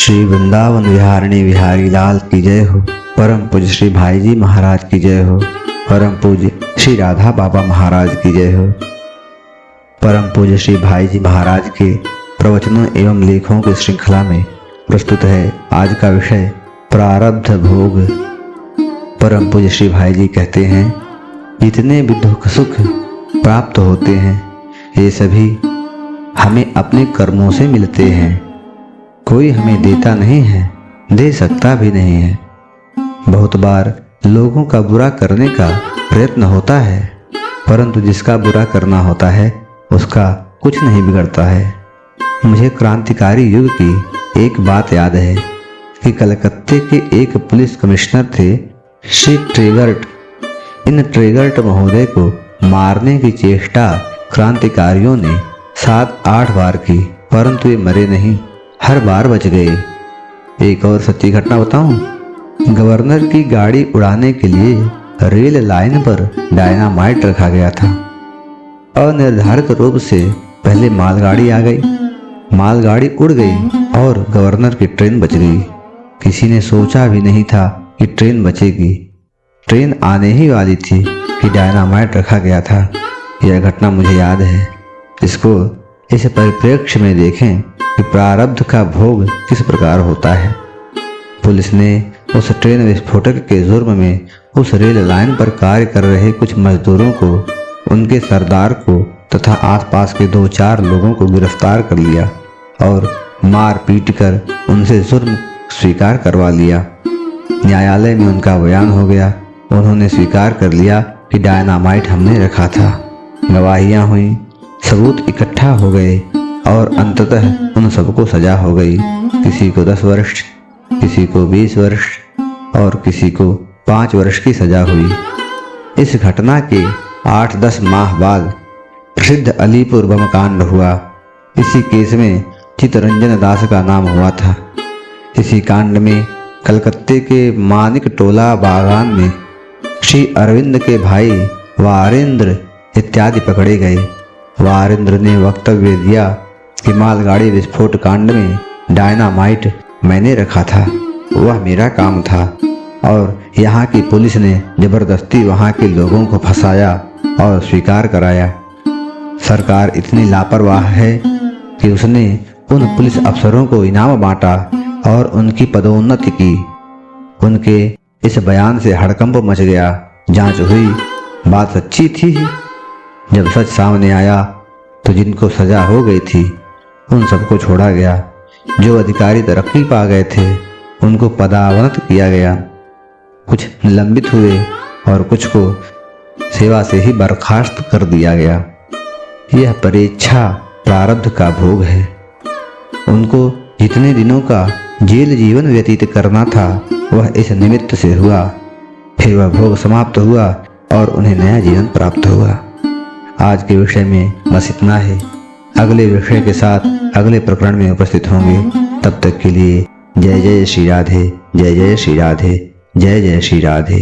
श्री वृंदावन विहारिणी बिहारी लाल की जय हो। परम पूज्य श्री भाई जी महाराज की जय हो। परम पूज्य श्री राधा बाबा महाराज की जय हो। परम पूज्य श्री भाई जी महाराज के प्रवचनों एवं लेखों की श्रृंखला में प्रस्तुत है आज का विषय प्रारब्ध भोग। परम पूज्य श्री भाई जी कहते हैं, जितने भी दुख सुख प्राप्त होते हैं ये सभी हमें अपने कर्मों से मिलते हैं। कोई हमें देता नहीं है, दे सकता भी नहीं है। बहुत बार लोगों का बुरा करने का प्रयत्न होता है, परंतु जिसका बुरा करना होता है उसका कुछ नहीं बिगड़ता है। मुझे क्रांतिकारी युग की एक बात याद है कि कलकत्ते के एक पुलिस कमिश्नर थे श्री ट्रेगर्ट। इन ट्रेगर्ट महोदय को मारने की चेष्टा क्रांतिकारियों ने 7-8 बार की, परंतु ये मरे नहीं, हर बार बच गए। एक और सच्ची घटना बताऊं, गवर्नर की गाड़ी उड़ाने के लिए रेल लाइन पर डायनामाइट रखा गया था। अनिर्धारित रूप से पहले मालगाड़ी आ गई, मालगाड़ी उड़ गई और गवर्नर की ट्रेन बच गई। किसी ने सोचा भी नहीं था कि ट्रेन बचेगी। ट्रेन आने ही वाली थी कि डायनामाइट रखा गया था। यह घटना मुझे याद है। इसको इस परिप्रेक्ष्य में देखें कि प्रारब्ध का भोग किस प्रकार होता है। पुलिस ने उस ट्रेन विस्फोटक के जुर्म में उस रेल लाइन पर कार्य कर रहे कुछ मजदूरों को, उनके सरदार को तथा आसपास के 2-4 लोगों को गिरफ्तार कर लिया और मार पीट कर उनसे जुर्म स्वीकार करवा लिया। न्यायालय में उनका बयान हो गया। उन्होंने स्वीकार कर लिया कि डायनामाइट हमने रखा था। गवाहियां हुई, सबूत इकट्ठा हो गए और अंततः उन सबको सजा हो गई। किसी को 10 वर्ष, किसी को 20 वर्ष और किसी को 5 वर्ष की सजा हुई। इस घटना के 8-10 माह बाद प्रसिद्ध अलीपुर बम कांड हुआ। इसी केस में चित्तरंजन दास का नाम हुआ था। इसी कांड में कलकत्ते के मानिक टोला बागान में श्री अरविंद के भाई वारेंद्र इत्यादि पकड़े गए। वारेंद्र ने वक्तव्य दिया कि मालगाड़ी विस्फोट कांड में डायनामाइट मैंने रखा था, वह मेरा काम था और यहाँ की पुलिस ने जबरदस्ती वहाँ के लोगों को फंसाया और स्वीकार कराया। सरकार इतनी लापरवाह है कि उसने उन पुलिस अफसरों को इनाम बांटा और उनकी पदोन्नति की। उनके इस बयान से हड़कंप मच गया। जांच हुई, बात सच्ची थी। जब सच सामने आया तो जिनको सजा हो गई थी उन सबको छोड़ा गया। जो अधिकारी तरक्की पा गए थे उनको पदावनत किया गया। कुछ निलंबित हुए और कुछ को सेवा से ही बर्खास्त कर दिया गया। यह परीक्षा प्रारब्ध का भोग है। उनको जितने दिनों का जेल जीवन व्यतीत करना था वह इस निमित्त से हुआ। फिर वह भोग समाप्त हुआ और उन्हें नया जीवन प्राप्त हुआ। आज के विषय में बस इतना है। अगले विषय के साथ अगले प्रकरण में उपस्थित होंगे। तब तक के लिए जय जय श्री राधे, जय जय श्री राधे, जय जय श्री राधे।